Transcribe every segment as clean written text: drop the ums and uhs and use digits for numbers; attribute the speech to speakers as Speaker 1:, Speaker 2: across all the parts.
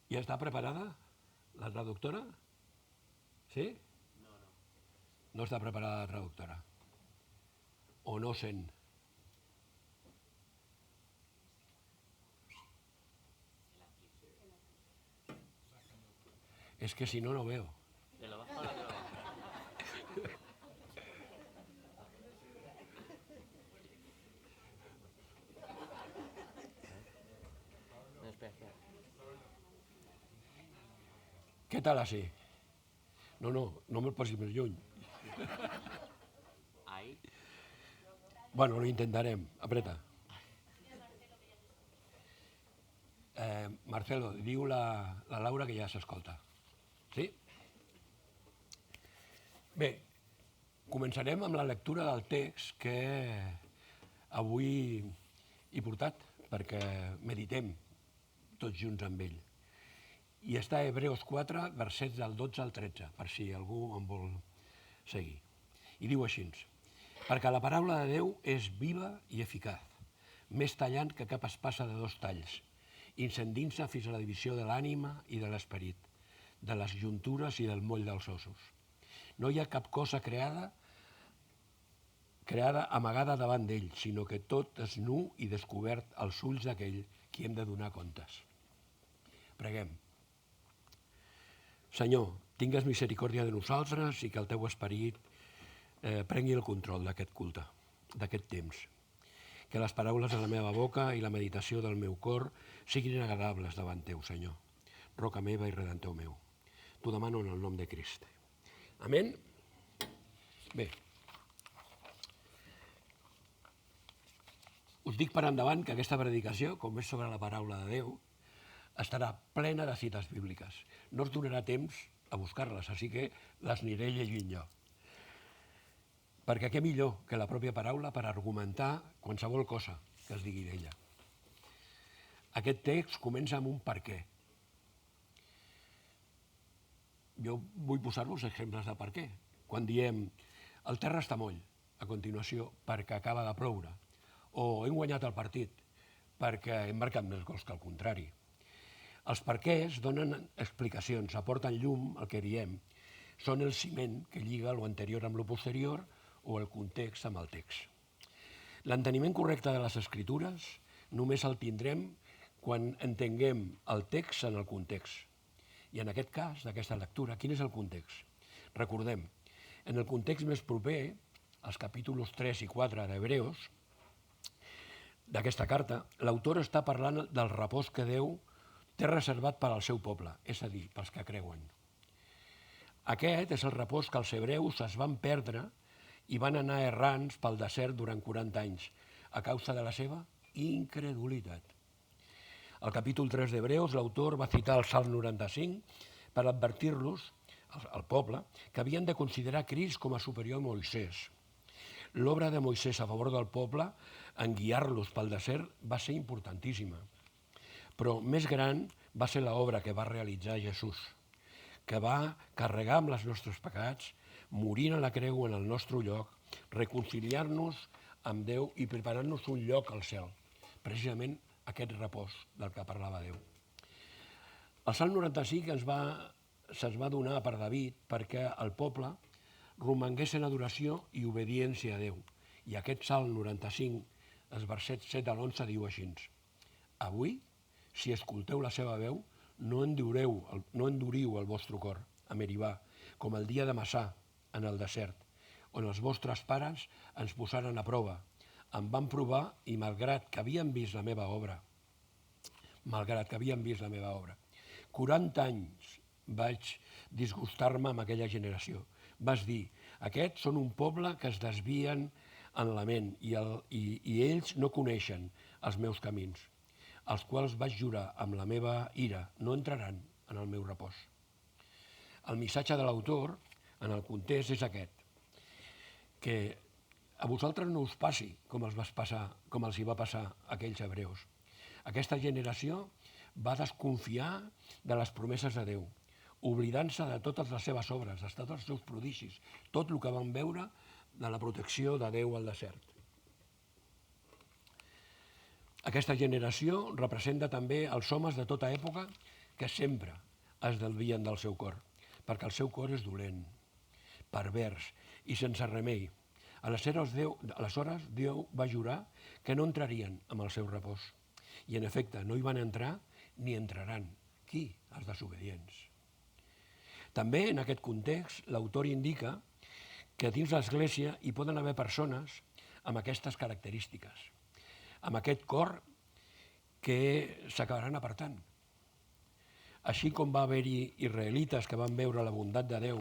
Speaker 1: Ja està preparada la traductora? Sí? No està preparada la traductora. O no sent. Es que si no, no veo.
Speaker 2: ¿De lo bajo a lo de lo bajo? No, espera, espera.
Speaker 1: Què tal així? No, no me'l posis més lluny.
Speaker 2: Ahí.
Speaker 1: Bueno, lo intentarem. Apreta. Marcelo, diu la Laura que ja s'escolta. Sí? Bé, començarem amb la lectura del text que avui he portat perquè meditem tots junts amb ell. I està a Hebreus 4, versets del 12 al 13, per si algú en vol seguir. I diu així: perquè la paraula de Déu és viva i eficaç, més tallant que cap espasa de 2 talls, incendint-se fins a la divisió de l'ànima i de l'esperit, de les juntures i del moll dels ossos. No hi ha cap cosa creada amagada davant d'ell, sinó que tot és nu i descobert als ulls d'aquell qui hem de donar comptes. Preguem. Senyor, tingues misericòrdia de nosaltres i que el teu esperit prengui el control d'aquest culte, d'aquest temps. Que les paraules de la meva boca i la meditació del meu cor siguin agradables davant teu, Senyor, roca meva i redentor meu. T'ho demano en el nom de Crist. Amén? Bé. Us dic per endavant que aquesta predicació, com és sobre la paraula de Déu, estarà plena de cites bíbliques. No us donarà temps a buscar-les, així que les aniré llegint jo. Perquè què millor que la pròpia paraula per argumentar qualsevol cosa que es digui d'ella. Aquest text comença amb un per què. Jo vull posar-vos exemples de per què. Quan diem el terra està moll, a continuació perquè acaba de ploure, o hem guanyat el partit perquè hem marcat més gols que el contrari. Els perquès donen explicacions, aporten llum al que diem. Són el ciment que lliga lo anterior amb lo posterior o el context amb el text. L'enteniment correcte de les escritures només el tindrem quan entenguem el text en el context. I en aquest cas, d'aquesta lectura, quin és el context? Recordem, en el context més proper, els capítols 3 i 4 d'Hebreus, d'aquesta carta, l'autor està parlant del repòs que Déu té reservat per al seu poble, és a dir, pels que creuen. Aquest és el repòs que els hebreus es van perdre i van anar errants pel desert durant 40 anys, a causa de la seva incredulitat. Al capítol 3 d'Hebreus, l'autor va citar el Salm 95 per advertir-los, al poble, que havien de considerar Crist com a superior a Moisès. L'obra de Moisès a favor del poble, en guiar-los pel desert, va ser importantíssima. Però més gran va ser l'obra que va realitzar Jesús, que va carregar amb els nostres pecats, morint a la creu en el nostre lloc, reconciliar-nos amb Déu i preparar-nos un lloc al cel, precisament aquest repòs del que parlava Déu. El Salm 95 se'ns va donar per David perquè el poble romangués en adoració i obediència a Déu. I aquest Salm 95, els versets 7 a l'11, diu així: avui, si escolteu la seva veu, no enduriu el vostre cor a Meribà, com el dia de Massà, en el desert, on els vostres pares ens posaren a prova. Em van provar i malgrat que havien vist la meva obra, 40 anys vaig disgustar-me amb aquella generació. Vas dir, aquests són un poble que es desvien en la ment i ells no coneixen els meus camins, els quals vaig jurar amb la meva ira, no entraran en el meu repòs. El missatge de l'autor, en el context, és aquest, que a vosaltres no us passi com els hi va passar a aquells hebreus. Aquesta generació va desconfiar de les promeses de Déu, oblidant-se de totes les seves obres, de tots els seus prodigis, tot el que van veure de la protecció de Déu al desert. Aquesta generació representa també els homes de tota època que sempre es desvien del seu cor, perquè el seu cor és dolent, pervers i sense remei. Aleshores Déu va jurar que no entrarien en el seu repòs. I en efecte, no hi van entrar ni entraran. Qui? Els desobedients. També en aquest context l'autor indica que dins l'Església hi poden haver persones amb aquestes característiques, amb aquest cor que s'acabaran apartant. Així com va haver-hi israelites que van veure la bondat de Déu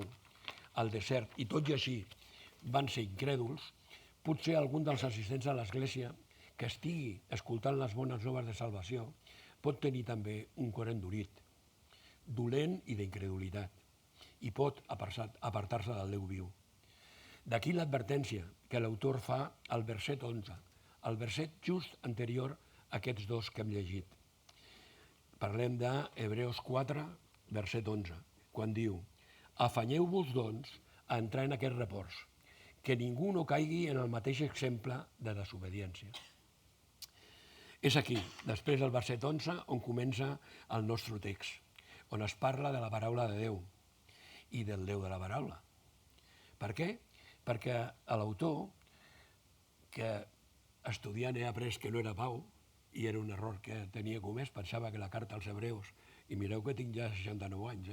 Speaker 1: al desert i tot i així van ser incrèduls, potser algun dels assistents a l'Església que estigui escoltant les bones noves de salvació pot tenir també un cor endurit, dolent i d'incredulitat, i pot apartar-se del Déu viu. D'aquí l'advertència que l'autor fa al verset 11, el verset just anterior a aquests dos que hem llegit. Parlem d'Hebreus 4, verset 11, quan diu: afanyeu-vos, doncs, a entrar en aquest repòs, que ningú no caigui en el mateix exemple de desobediència. És aquí, després del verset 11, on comença el nostre text, on es parla de la paraula de Déu i del Déu de la paraula. Per què? Perquè l'autor, que estudiant he après que no era Pau, i era un error que tenia comès, pensava que la carta als hebreus, i mireu que tinc ja 69 anys,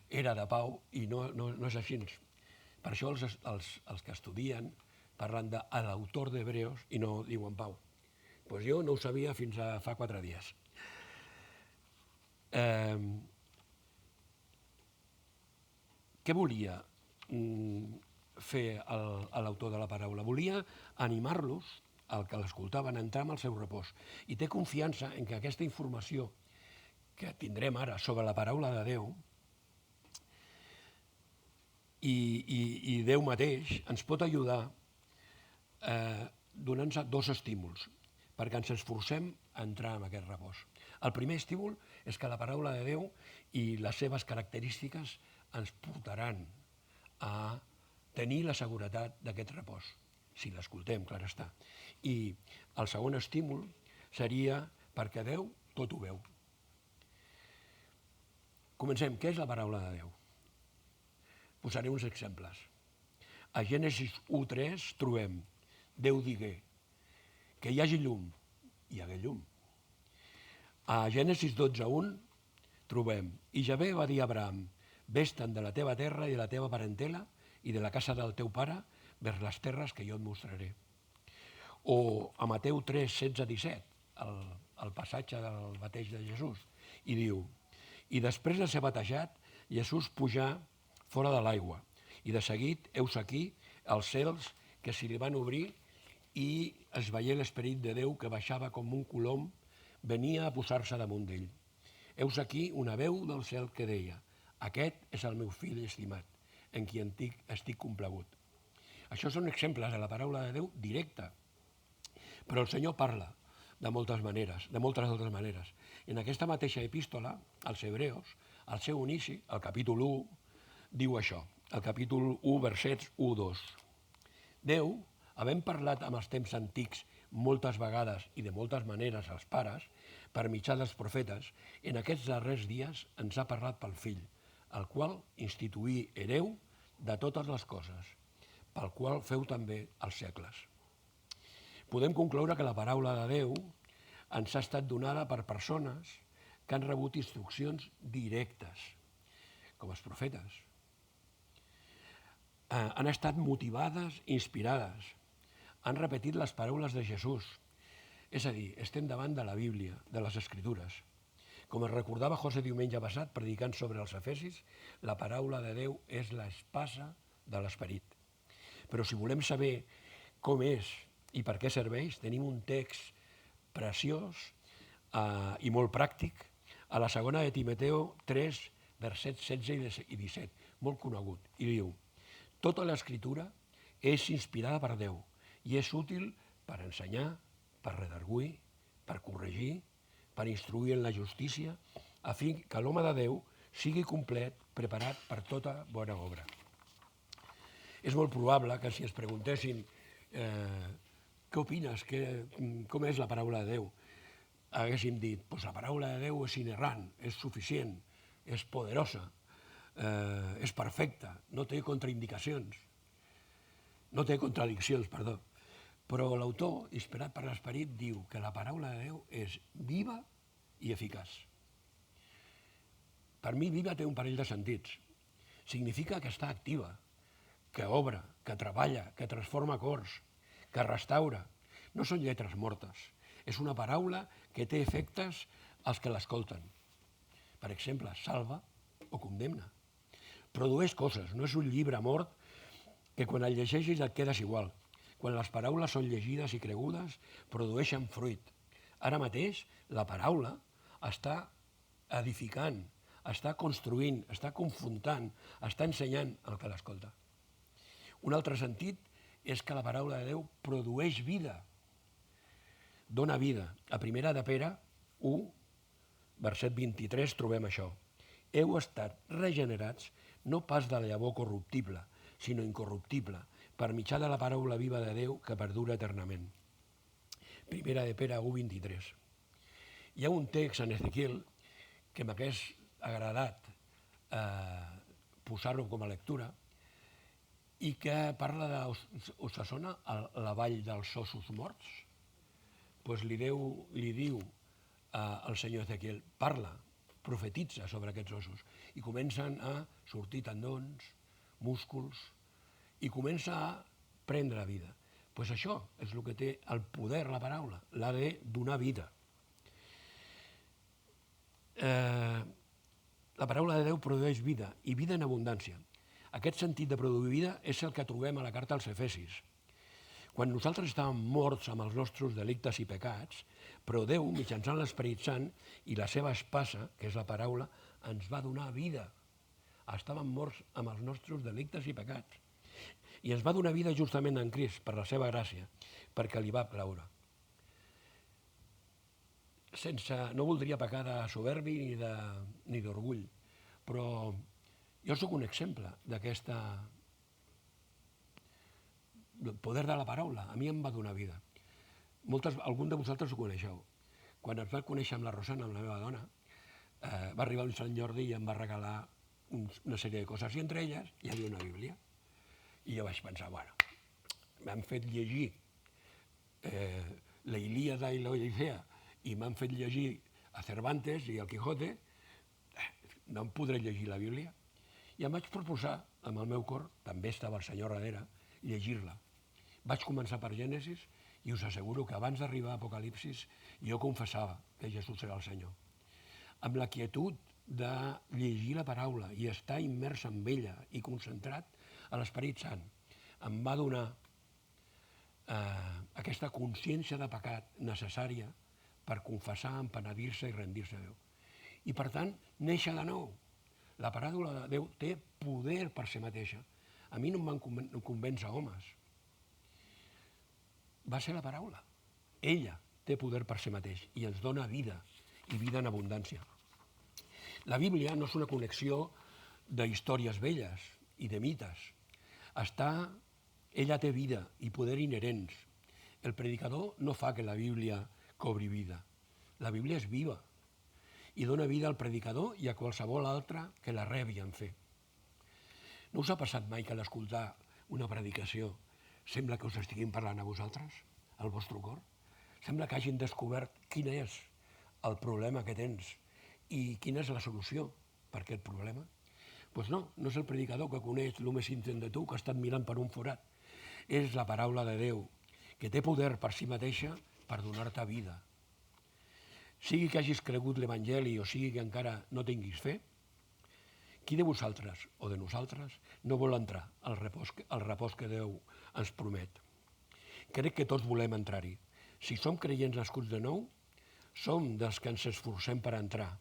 Speaker 1: era de Pau, i no és així. Per això els que estudien parlen de l'autor d'Hebreus i no diuen Pau. Doncs jo no ho sabia fins a fa 4 dies. Què volia fer l'autor de la paraula? Volia animar-los, el que l'escoltaven, a entrar en el seu repòs. I té confiança en que aquesta informació que tindrem ara sobre la paraula de Déu i Déu mateix ens pot ajudar donant-nos 2 estímuls perquè ens esforcem a entrar en aquest repòs. El primer estímul és que la paraula de Déu i les seves característiques ens portaran a tenir la seguretat d'aquest repòs, si l'escoltem, clar està. I el segon estímul seria perquè Déu tot ho veu. Comencem. Què és la paraula de Déu? Posaré uns exemples. A Gènesis 1:3 trobem: Déu digué que hi hagi llum, hi hagué llum. A Gènesis 12:1 trobem: i Javé va dir a Abraham: vés-te'n de la teva terra i de la teva parentela i de la casa del teu pare vers les terres que jo et mostraré. O a Mateu 3:16-17, el passatge del bateig de Jesús, i diu: i després de ser batejat, Jesús pujà fora de l'aigua, i de seguit, heus aquí, els cels que se li van obrir i es veié l'Esperit de Déu que baixava com un colom, venia a posar-se damunt d'ell. Heus aquí una veu del cel que deia: aquest és el meu fill estimat, en qui estic complagut. Això són exemples de la paraula de Déu directa. Però el Senyor parla de moltes altres maneres. En aquesta mateixa epístola, als Hebreus, al seu inici, al capítol 1, diu això, al capítol 1, versets 1-2. Déu, havent parlat amb els temps antics moltes vegades i de moltes maneres als pares, per mitjà dels profetes, en aquests darrers dies ens ha parlat pel Fill, el qual instituí hereu de totes les coses, pel qual feu també els segles. Podem concloure que la paraula de Déu ens ha estat donada per persones que han rebut instruccions directes, com els profetes. Han estat motivades i inspirades. Han repetit les paraules de Jesús. És a dir, estem davant de la Bíblia, de les Escritures. Com es recordava José diumenge passat, predicant sobre els Efesis, la paraula de Déu és l'espasa de l'Esperit. Però si volem saber com és i per què serveix, tenim un text preciós i molt pràctic a la segona de Timoteu 3, versets 16 i 17, molt conegut, i diu: tota l'Escritura és inspirada per Déu i és útil per ensenyar, per redarguir, per corregir, per instruir en la justícia, a fi que l'home de Déu sigui complet, preparat per tota bona obra. És molt probable que si ens preguntessin què opines, com és la paraula de Déu, haguéssim dit la paraula de Déu és inerrant, és suficient, és poderosa, és perfecta, no té contraindicacions, no té contradiccions, perdó. Però l'autor, inspirat per l'Esperit, diu que la paraula de Déu és viva i eficaç. Per mi, viva té un parell de sentits. Significa que està activa, que obre, que treballa, que transforma cors, que restaura. No són lletres mortes. És una paraula que té efectes als que l'escolten. Per exemple, salva o condemna. Produeix coses, no és un llibre mort que quan el llegeixis et quedes igual. Quan les paraules són llegides i cregudes, produeixen fruit. Ara mateix, la paraula està edificant, està construint, està confrontant, està ensenyant el que l'escolta. Un altre sentit és que la paraula de Déu produeix vida, dona vida. A primera de Pere 1, verset 23, trobem això. Heu estat regenerats no pas de la llavor corruptible, sinó incorruptible, per mitjà de la paraula viva de Déu que perdura eternament. Primera de Pere 1, 23. Hi ha un text en Ezequiel que m'hagués agradat posar-lo com a lectura i que parla de... Us sona la vall dels ossos morts? Doncs li diu al senyor Ezequiel, parla, profetitza sobre aquests ossos, i comencen a sortir tendons, músculs, i comença a prendre vida. Doncs això és el que té el poder, la paraula, l'ha de donar vida. La paraula de Déu produeix vida, i vida en abundància. Aquest sentit de produir vida és el que trobem a la carta als Efesis. Quan nosaltres estàvem morts amb els nostres delictes i pecats, però Déu, mitjançant l'Esperit Sant i la seva espasa, que és la paraula, ens va donar vida. Estàvem morts amb els nostres delictes i pecats. I ens va donar vida justament en Crist, per la seva gràcia, perquè li va plaure. No voldria pecar de soberbi ni d'orgull, però jo sóc un exemple d'aquest poder de la paraula. A mi em va donar vida. Algun de vosaltres ho coneixeu. Quan ens va conèixer amb la Rosana, amb la meva dona, va arribar un Sant Jordi i em va regalar una sèrie de coses, i entre elles hi havia una Bíblia. I jo vaig pensar, m'han fet llegir la Ilíada i l'Odissea i m'han fet llegir a Cervantes i el Quijote, no em podré llegir la Bíblia. I em vaig proposar, amb el meu cor, també estava el Senyor darrere, llegir-la. Vaig començar per Gènesis i us asseguro que abans d'arribar a Apocalipsis jo confessava que Jesús era el Senyor. Amb la quietud de llegir la paraula i estar immers en ella i concentrat a l'Esperit Sant, em va donar aquesta consciència de pecat necessària per confessar, empenedir-se i rendir-se a Déu. I per tant, néixer de nou. La paraula de Déu té poder per si mateixa. A mi no em van convèncer homes. Va ser la paraula. Ella té poder per si mateix i ens dona vida, i vida en abundància. La Bíblia no és una connexió d'històries velles i de mites. Ella té vida i poder inherents. El predicador no fa que la Bíblia cobri vida. La Bíblia és viva i dona vida al predicador i a qualsevol altre que la rebi en fe. No us ha passat mai que a l'escoltar una predicació sembla que us estiguin parlant a vosaltres, al vostre cor? Sembla que hagin descobert quin és el problema que tens i quina és la solució per aquest problema? Doncs no és el predicador que coneix el més íntim de tu, que ha estat mirant per un forat. És la paraula de Déu, que té poder per si mateixa per donar-te vida. Sigui que hagis cregut l'Evangeli o sigui que encara no tinguis fe, qui de vosaltres o de nosaltres no vol entrar al repòs que Déu ens promet? Crec que tots volem entrar-hi. Si som creients nascuts de nou, som dels que ens esforcem per entrar,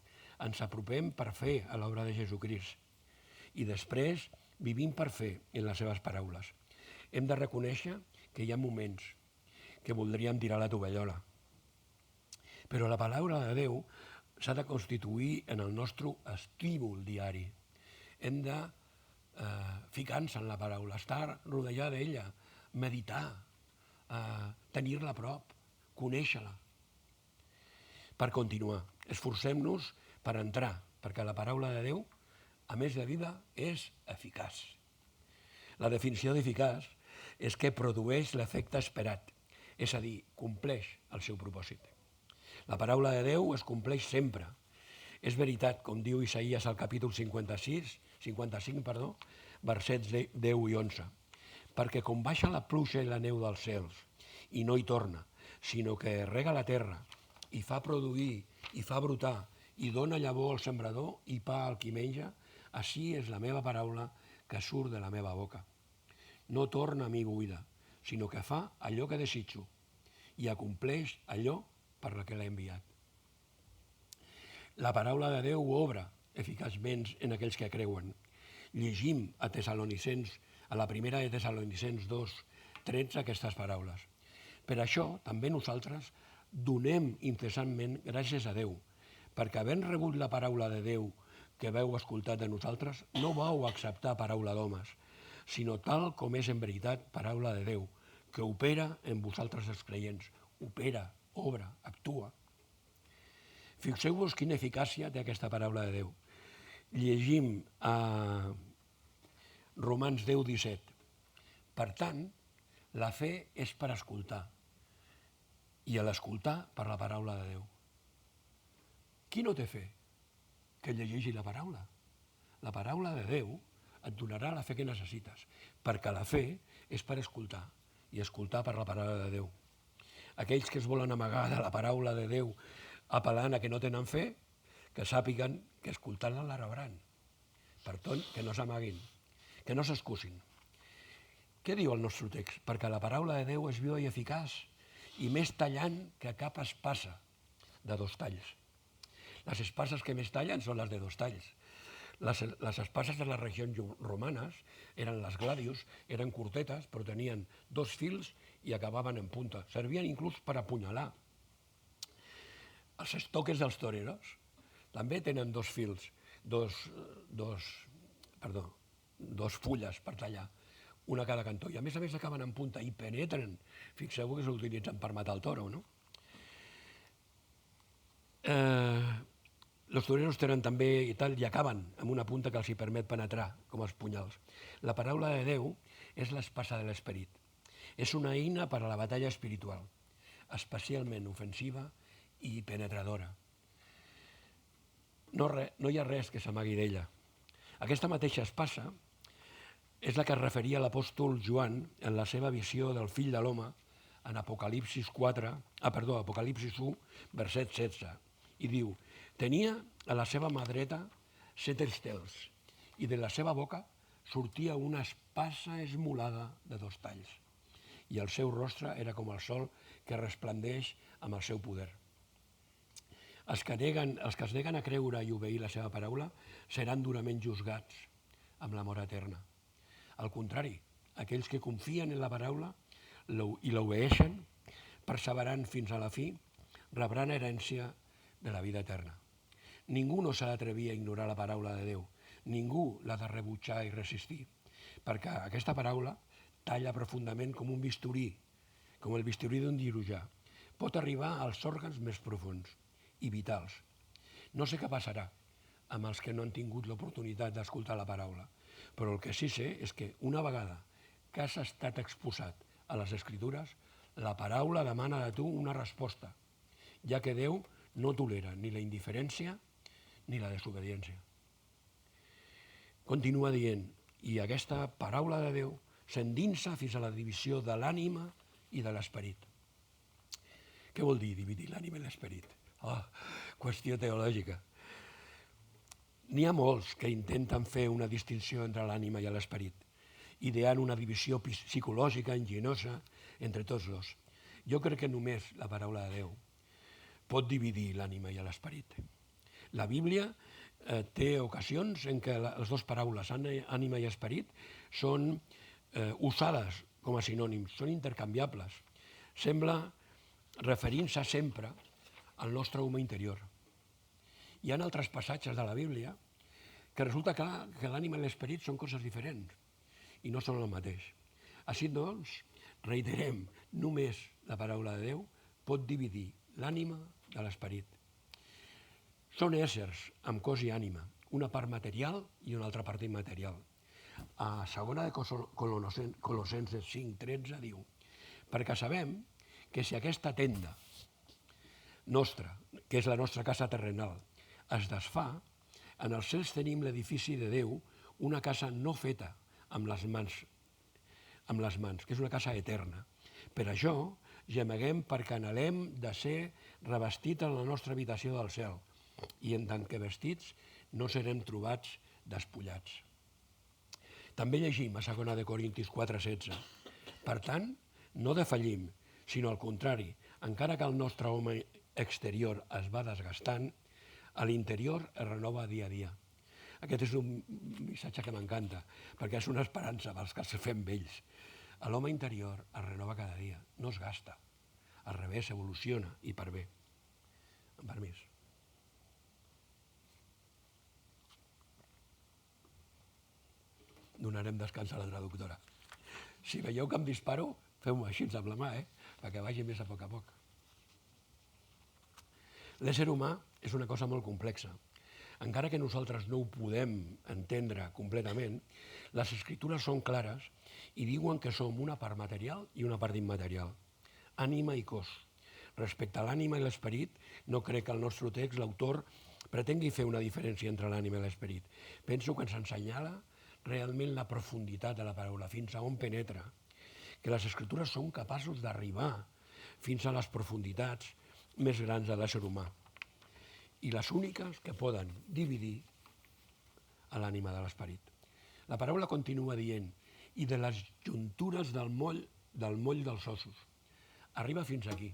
Speaker 1: ens apropem per fer a l'obra de Jesucrist i després vivim per fer en les seves paraules. Hem de reconèixer que hi ha moments que voldríem tirar la tovallola, però la paraula de Déu s'ha de constituir en el nostre estímul diari. Hem de ficar-nos en la paraula, estar rodejada d'ella, meditar, tenir-la a prop, conèixer-la. per continuar. Esforcem-nos per entrar, perquè la paraula de Déu, a més de vida, és eficaç. La definició d'eficaç és que produeix l'efecte esperat, és a dir, compleix el seu propòsit. La paraula de Déu es compleix sempre. És veritat, com diu Isaïes al capítol 55, versets 10 i 11, perquè com baixa la pluja i la neu dels cels i no hi torna, sinó que rega la terra i fa produir i fa brotar i dona llavor al sembrador i pa al qui menja, així és la meva paraula que surt de la meva boca. No torna a mi buida, sinó que fa allò que desitjo i acompleix allò per la que l'he enviat. La paraula de Déu obra eficaçment en aquells que creuen. Llegim a la primera de Tessalonicencs 2:13 aquestes paraules. Per això, també nosaltres donem incessantment gràcies a Déu, perquè havent rebut la paraula de Déu que veu escoltat de nosaltres, no vau acceptar paraula d'homes, sinó tal com és en veritat paraula de Déu, que opera en vosaltres els creients. Opera, obra, actua. Fixeu-vos quina eficàcia té aquesta paraula de Déu. Llegim a Romans 10:17. Per tant, la fe és per escoltar, i a l'escoltar per la paraula de Déu. Qui no té fe? Que llegeixi la paraula. La paraula de Déu et donarà la fe que necessites, perquè la fe és per escoltar, i escoltar per la paraula de Déu. Aquells que es volen amagar de la paraula de Déu apel·lant a que no tenen fe, que sàpiguen que escoltant-la la rebran. Per tant, que no s'amaguin, que no s'excusin. Què diu el nostre text? Perquè la paraula de Déu és viva i eficaç i més tallant que cap espasa de 2 talls. Les espases que més tallen són les de 2 talls. Les espases de les regions romanes eren les gladius, eren curtetes, però tenien 2 fils i acabaven en punta. Servien inclús per apunyalar. Els estoques dels toreros també tenen 2 fils, dos fulles per tallar, una a cada cantó, i a més acaben en punta i penetren. Fixeu-vos que s'utilitzen per matar el toro, no? Els toreros tenen també i tal, i acaben amb una punta que els hi permet penetrar, com els punyals. La paraula de Déu és l'espasa de l'esperit. És una eina per a la batalla espiritual, especialment ofensiva i penetradora. No hi ha res que s'amagui d'ella. Aquesta mateixa espasa és la que es referia l'apòstol Joan en la seva visió del fill de l'home en Apocalipsis 1, verset 16, i diu: tenia a la seva mà dreta 7 estels i de la seva boca sortia una espasa esmolada de 2 talls i el seu rostre era com el sol que resplendeix amb el seu poder. Els que es neguen a creure i obeir la seva paraula seran durament juzgats amb la mort eterna. Al contrari, aquells que confien en la paraula i l'obeeixen, perseverant fins a la fi, rebran herència de la vida eterna. Ningú no s'ha d'atrevir a ignorar la paraula de Déu. Ningú l'ha de rebutjar i resistir, perquè aquesta paraula talla profundament com un bisturí, com el bisturí d'un cirurgià. Pot arribar als òrgans més profuns i vitals. No sé què passarà amb els que no han tingut l'oportunitat d'escoltar la paraula, però el que sí sé és que una vegada que has estat exposat a les Escritures, la paraula demana de tu una resposta, ja que Déu no tolera ni la indiferència ni la desobediència. Continua dient, i aquesta paraula de Déu s'endinsa fins a la divisió de l'ànima i de l'esperit. Què vol dir dividir l'ànima i l'esperit? Qüestió teològica. N'hi ha molts que intenten fer una distinció entre l'ànima i l'esperit, ideant una divisió psicològica enginyosa entre tots dos. Jo crec que només la paraula de Déu pot dividir l'ànima i l'esperit. La Bíblia té ocasions en què les dues paraules, ànima i esperit, són usades com a sinònims, són intercanviables. Sembla referint-se sempre al nostre home interior. Hi ha altres passatges de la Bíblia que resulta clar que l'ànima i l'esperit són coses diferents i no són el mateix. Així doncs, reiterem, només la paraula de Déu pot dividir l'ànima de l'esperit. Són éssers amb cos i ànima, una part material i una altra part immaterial. A segona de Colossenses 5:13 diu: perquè sabem que si aquesta tenda nostra, que és la nostra casa terrenal, es desfà, en els cels tenim l'edifici de Déu, una casa no feta amb les mans, que és una casa eterna. Per això gemeguem perquè anhelem de ser revestit en la nostra habitació del cel, i en tant que vestits no serem trobats despullats. També llegim a 2 de Corintis 4:16. Per tant, no defallim, sinó al contrari, encara que el nostre home exterior es va desgastant, a l'interior es renova dia a dia. Aquest és un missatge que m'encanta, perquè és una esperança pels que ens fem vells. L'home interior es renova cada dia, no es gasta. Al revés, evoluciona, i per bé. Amb permís. Donarem descans a la traductora. Si veieu que em disparo, feu-m'ho així amb la mà, perquè vagi més a poc. L'ésser humà és una cosa molt complexa. Encara que nosaltres no ho podem entendre completament, les escritures són clares i diuen que som una part material i una part immaterial, ànima i cos. Respecte a l'ànima i l'esperit, no crec que el nostre text, l'autor, pretengui fer una diferència entre l'ànima i l'esperit. Penso que ens assenyala realment la profunditat de la paraula, fins a on penetra, que les escritures són capaços d'arribar fins a les profunditats més grans de l'ésser humà, i les úniques que poden dividir a l'ànima de l'esperit. La paraula continua dient: i de les juntures del moll dels ossos. Arriba fins aquí.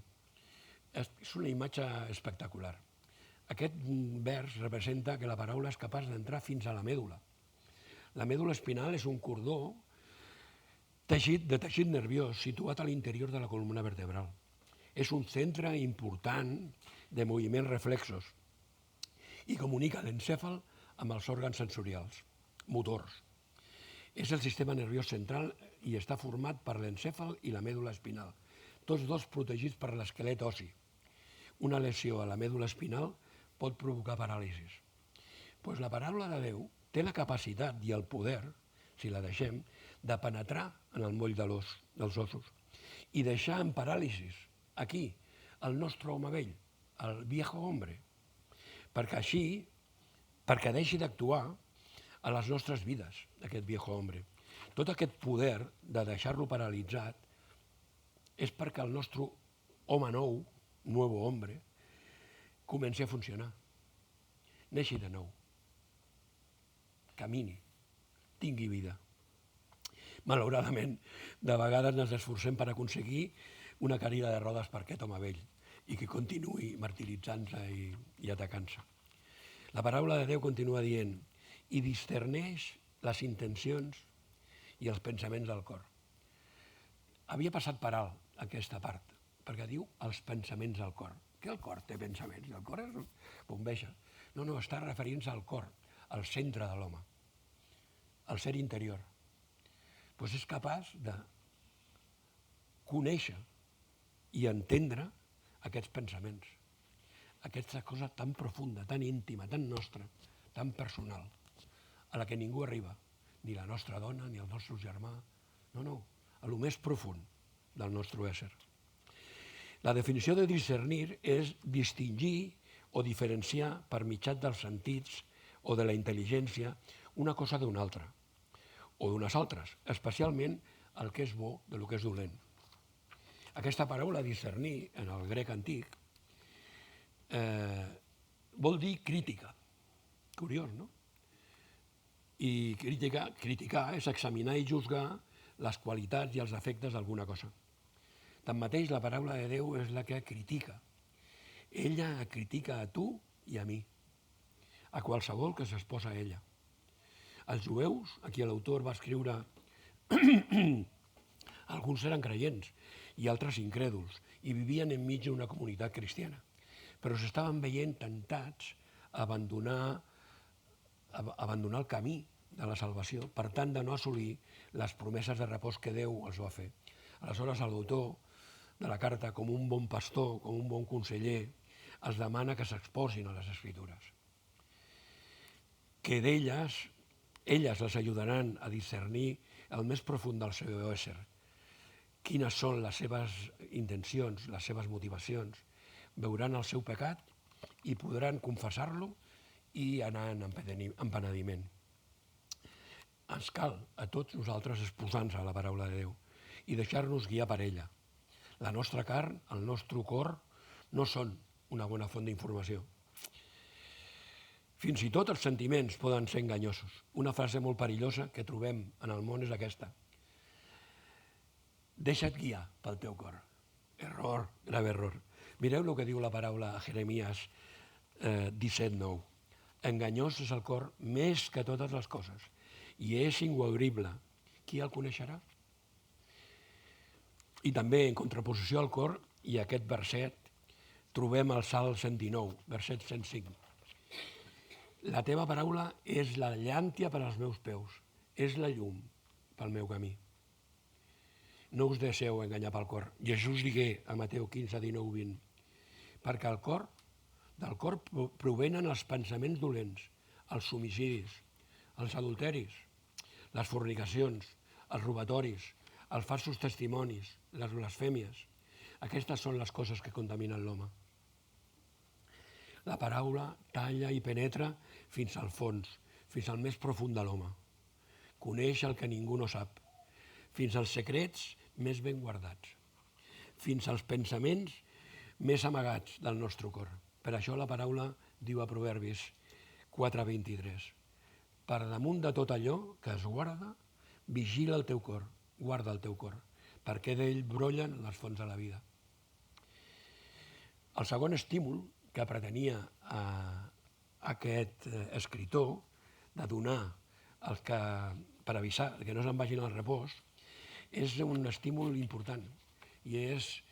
Speaker 1: És una imatge espectacular. Aquest vers representa que la paraula és capaç d'entrar fins a la mèdula. La mèdula espinal és un cordó de teixit nerviós situat a l'interior de la columna vertebral. És un centre important de moviments reflexos i comunica l'encèfal amb els òrgans sensorials, motors. És el sistema nerviós central i està format per l'encèfal i la mèdula espinal, tots dos protegits per l'esquelet ossi. Una lesió a la mèdula espinal pot provocar paràlisis. Doncs la paraula de Déu té la capacitat i el poder, si la deixem, de penetrar en el moll dels ossos i deixar en paràlisis, aquí, el nostre home vell, el viejo hombre, perquè deixi d'actuar a les nostres vides, aquest viejo hombre. Tot aquest poder de deixar-lo paralitzat és perquè el nostre home nou, nuevo hombre, comenci a funcionar, neixi de nou, camini, tingui vida. Malauradament, de vegades ens esforcem per aconseguir una cadira de rodes per aquest home vell i que continuï martiritzant-se i atacant-se. La paraula de Déu continua dient: i discerneix les intencions i els pensaments del cor. Havia passat per alt aquesta part, perquè diu els pensaments del cor. Que el cor té pensaments? El cor és bombeja. No, està referint-se al cor, al centre de l'home, al ser interior. Doncs és capaç de conèixer i entendre aquests pensaments, aquesta cosa tan profunda, tan íntima, tan nostra, tan personal, a la que ningú arriba, ni la nostra dona, ni el nostre germà, no, a lo més profund del nostre ésser. La definició de discernir és distingir o diferenciar per mitjà dels sentits o de la intel·ligència una cosa d'una altra, o d'unes altres, especialment el que és bo del que és dolent. Aquesta paraula discernir, en el grec antic, vol dir crítica. Curiós, no? I criticar és examinar i juzgar les qualitats i els defectes d'alguna cosa. Tanmateix, la paraula de Déu és la que critica. Ella critica a tu i a mi, a qualsevol que s'exposa a ella. Els jueus, a qui l'autor va escriure, alguns eren creients i altres incrèduls, i vivien enmig d'una comunitat cristiana, però s'estaven veient tentats a abandonar el camí de la salvació, per tant de no assolir les promeses de repòs que Déu els va fer. Aleshores, l'autor de la carta, com un bon pastor, com un bon conseller, es demana que s'exposin a les Escritures, que elles les ajudaran a discernir el més profund del seu ésser, quines són les seves intencions, les seves motivacions, veuran el seu pecat i podran confessar-lo i anar en empenediment. Ens cal a tots nosaltres exposar-nos a la paraula de Déu i deixar-nos guiar per ella. La nostra carn, el nostre cor, no són una bona font d'informació. Fins i tot els sentiments poden ser enganyosos. Una frase molt perillosa que trobem en el món és aquesta: deixa't guiar pel teu cor. Error, grave error. Mireu el que diu la paraula a Jeremies 17:9. Enganyós és el cor més que totes les coses i és inguarible. Qui el coneixerà? I també, en contraposició al cor, i aquest verset, trobem el Salm 119, verset 105. La teva paraula és la llàntia per als meus peus, és la llum pel meu camí. No us deixeu enganyar pel cor. Jesús digué a Mateu 15, 19, 20, perquè del cor provenen els pensaments dolents, els homicidis, els adulteris, les fornicacions, els robatoris, els falsos testimonis, les blasfèmies. Aquestes són les coses que contaminen l'home. La paraula talla i penetra fins al fons, fins al més profund de l'home. Coneix el que ningú no sap, fins als secrets més ben guardats, fins als pensaments més amagats del nostre cor. Per això la paraula diu a Proverbis 4:23. Per damunt de tot allò que es guarda, vigila el teu cor, guarda el teu cor, perquè d'ell brollen les fonts de la vida. El segon estímul que pretenia aquest escritor de donar per avisar que no se'n vagin al repòs és un estímul important i és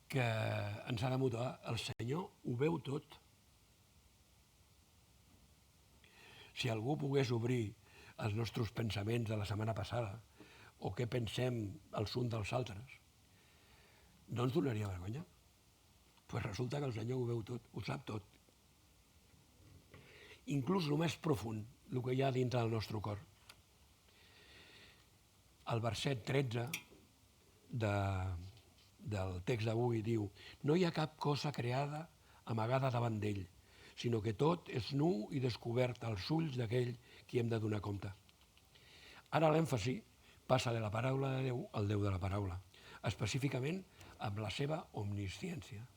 Speaker 1: que ens ha de motivar. El Senyor ho veu tot. Si algú pogués obrir els nostres pensaments de la setmana passada o què pensem els uns dels altres, no ens donaria vergonya? Doncs resulta que el Senyor ho veu tot, ho sap tot. Inclús el més profund, el que hi ha dintre del nostre cor. El verset 13 del text d'avui diu: no hi ha cap cosa creada amagada davant d'ell, sinó que tot és nu i descobert als ulls d'aquell qui hem de donar compte. Ara l'èmfasi passa de la paraula de Déu al Déu de la paraula, específicament amb la seva omnisciència.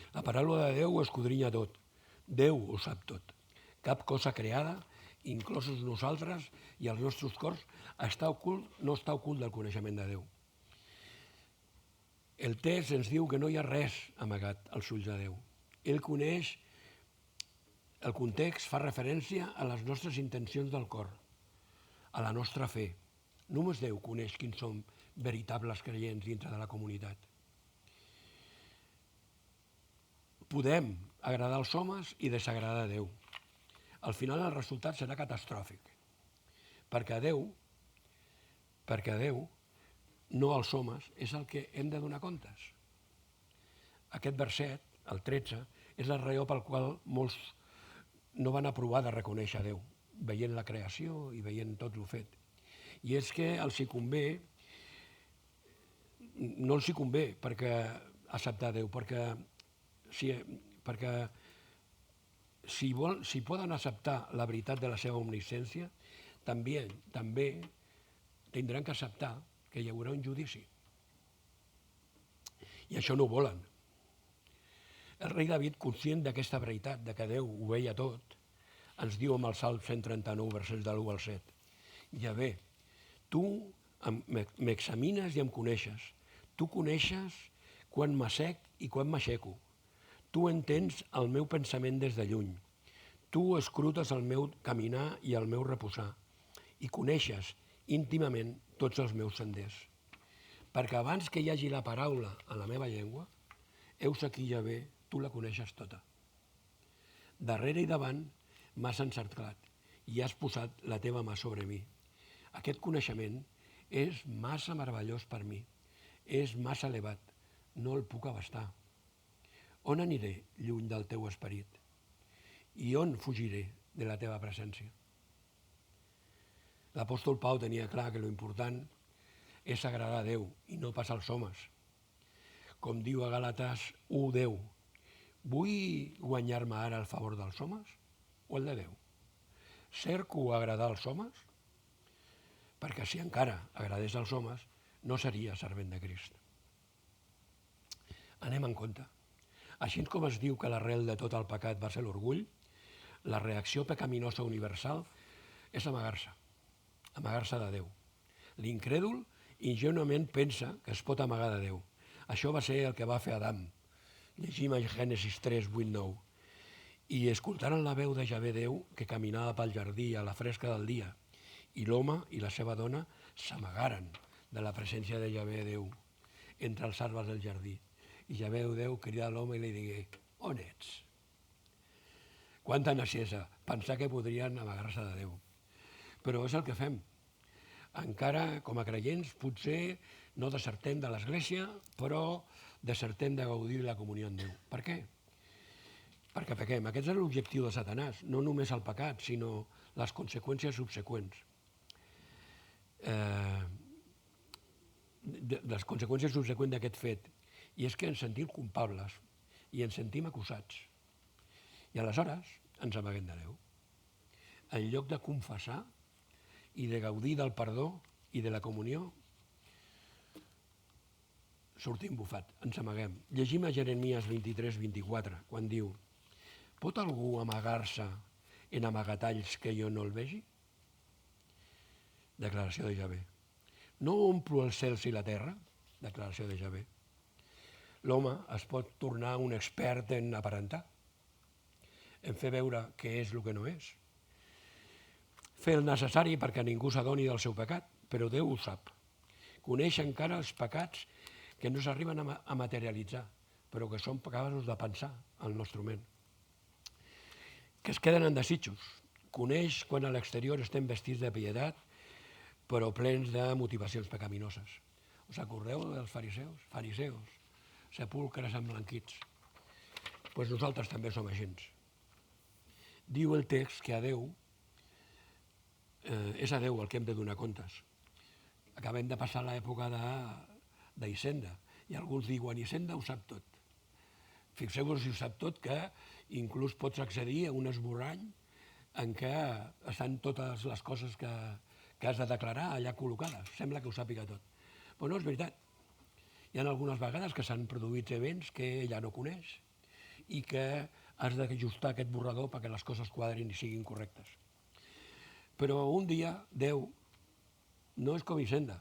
Speaker 1: La paraula de Déu ho escodrinya tot. Déu ho sap tot. Cap cosa creada, inclosos nosaltres i els nostres cors, no està ocult del coneixement de Déu. El text ens diu que no hi ha res amagat als ulls de Déu. Ell coneix, el context fa referència a les nostres intencions del cor, a la nostra fe. Només Déu coneix quins som veritables creients dintre de la comunitat. Podem agradar als homes i desagradar a Déu. Al final el resultat serà catastròfic, perquè Déu, no als homes, és el que hem de donar comptes. Aquest verset, el 13, és la raó pel qual molts no van aprovar de reconèixer Déu, veient la creació i veient tot el fet. I és que no els hi convé perquè acceptar Déu, perquè si poden acceptar la veritat de la seva omnisciència, també tindran que acceptar que hi haurà un judici. I això no ho volen. El rei David, conscient d'aquesta veritat, de que Déu ho veia tot, ens diu amb el Salm 139, versets de l'1 al 7. Javé, tu m'examines i em coneixes. Tu coneixes quan m'assec i quan m'aixeco. Tu entens el meu pensament des de lluny. Tu escrutes el meu caminar i el meu reposar i coneixes íntimament tots els meus senders. Perquè abans que hi hagi la paraula en la meva llengua, heus aquí, Javé, tu la coneixes tota. Darrere i davant m'has encerclat i has posat la teva mà sobre mi. Aquest coneixement és massa meravellós per mi, és massa elevat, no el puc abastar. On aniré lluny del teu esperit? I on fugiré de la teva presència? L'apòstol Pau tenia clar que l'important és agradar a Déu i no pas als homes. Com diu a Gàlates 1:10, vull guanyar-me ara el favor dels homes o el de Déu? Cerco agradar als homes? Perquè si encara agradés als homes, no seria servent de Crist. Anem en compte. Així com es diu que l'arrel de tot el pecat va ser l'orgull, la reacció pecaminosa universal és amagar-se de Déu. L'incrèdul ingenuament pensa que es pot amagar de Déu. Això va ser el que va fer Adam. Llegim a Gènesis 3, 8, 9. I escoltaren la veu de Javé Déu que caminava pel jardí a la fresca del dia, i l'home i la seva dona s'amagaren de la presència de Javé Déu entre els arbres del jardí. I Javé Déu cridà a l'home i li digué, on ets? Quanta naixesa, pensar que podrien amagar-se de Déu. Però és el que fem. Encara, com a creients, potser no desertem de l'Església, però desertem de gaudir la comunió amb Déu. Per què? Perquè pequem. Aquest és l'objectiu de Satanàs, no només el pecat, sinó les conseqüències subseqüents. Les conseqüències subseqüents d'aquest fet. I és que ens sentim culpables i ens sentim acusats. I aleshores ens amaguem de Déu. En lloc de confessar i de gaudir del perdó i de la comunió, sortim bufat, ens amaguem. Llegim a Jeremies 23, 24, quan diu, pot algú amagar-se en amagatalls que jo no el vegi? Declaració de Javé. No omplo els cels i la terra? Declaració de Javé. L'home es pot tornar un expert en aparentar, en fer veure què és el que no és. Fer el necessari perquè ningú s'adoni del seu pecat, però Déu ho sap. Coneix encara els pecats que no s'arriben a materialitzar, però que són capaços de pensar al nostre ment. Que es queden en desitjos. Coneix quan a l'exterior estem vestits de pietat, però plens de motivacions pecaminoses. Us acordeu dels fariseus? Fariseus, sepulcres emblanquits. Doncs nosaltres també som agents. Diu el text que a Déu, és a Déu el que hem de donar comptes. Acabem de passar l'època d'Hisenda, i alguns diuen, Hisenda ho sap tot. Fixeu-vos si ho sap tot, que inclús pots accedir a un esborrany en què estan totes les coses que has de declarar allà col·locades. Sembla que ho sàpiga tot. Però no és veritat. Hi ha algunes vegades que s'han produït events que ella no coneix i que has d'ajustar aquest borrador perquè les coses quadrin i siguin correctes. Però un dia Déu no és com Hisenda,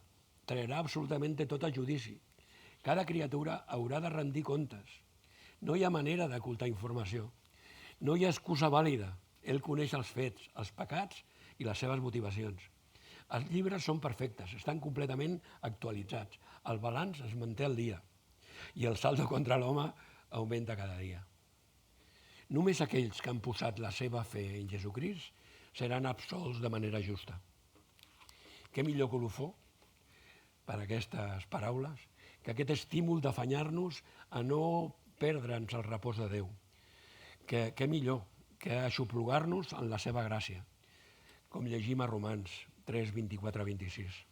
Speaker 1: traurà absolutament tot a judici. Cada criatura haurà de rendir comptes. No hi ha manera d'ocultar informació. No hi ha excusa vàlida. Ell coneix els fets, els pecats i les seves motivacions. Els llibres són perfectes, estan completament actualitzats. El balanç es manté al dia i el saldo contra l'home augmenta cada dia. Només aquells que han posat la seva fe en Jesucrist seran absolts de manera justa. Què millor colofó per aquestes paraules que aquest estímul d'afanyar-nos a no perdre'ns el repòs de Déu. Què millor que aixoplugar-nos en la seva gràcia, com llegim a Romans 3, 24-26.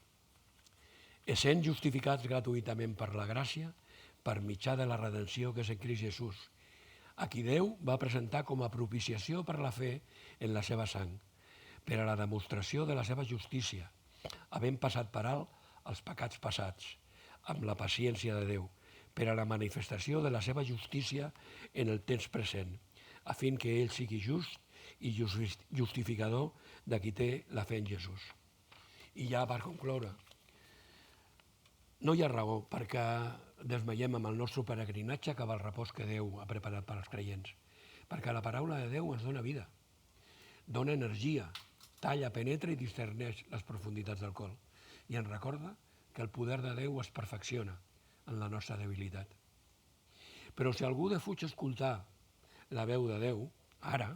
Speaker 1: Essent justificats gratuïtament per la gràcia, per mitjà de la redenció que és en Crist Jesús, a qui Déu va presentar com a propiciació per la fe en la seva sang, per a la demostració de la seva justícia, havent passat per alt els pecats passats, amb la paciència de Déu, per a la manifestació de la seva justícia en el temps present, a fin que ell sigui just i justificador de qui té la fe en Jesús. I ja per concloure, no hi ha raó perquè desmaiem amb el nostre peregrinatge cap al repòs que Déu ha preparat per als creients, perquè la paraula de Déu ens dona vida, dona energia, talla, penetra i discerneix les profunditats del cor i ens recorda que el poder de Déu es perfecciona en la nostra debilitat. Però si algú defuig escoltar la veu de Déu, ara,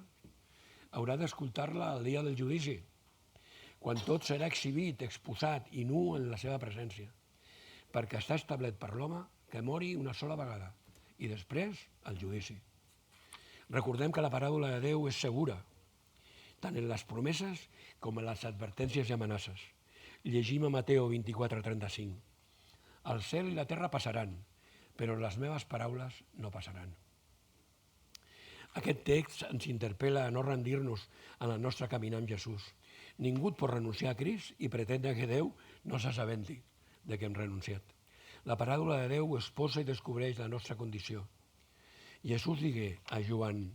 Speaker 1: haurà d'escoltar-la el dia del judici, quan tot serà exhibit, exposat i nu en la seva presència, perquè està establert per l'home que mori una sola vegada i després el judici. Recordem que la paraula de Déu és segura, tant en les promeses com en les advertències i amenaces. Llegim a Mateu 24:35. El cel i la terra passaran, però les meves paraules no passaran. Aquest text ens interpel·la a no rendir-nos en el nostre caminar amb Jesús. Ningú pot renunciar a Crist i pretendre que Déu no s'assabenti de que hem renunciat. La paraula de Déu exposa i descobreix la nostra condició. Jesús digué a Joan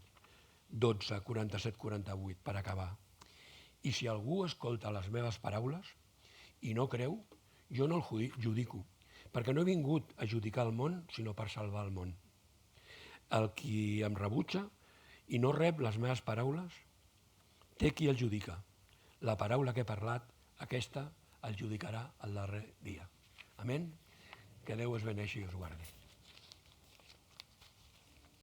Speaker 1: 12, 47-48, per acabar: i si algú escolta les meves paraules i no creu, jo no el judico, perquè no he vingut a judicar el món, sinó per salvar el món. El qui em rebutja i no rep les meves paraules, té qui el judica. La paraula que he parlat, aquesta el judicarà el darrer dia. Amén? Que Déu us beneixi i us guardi.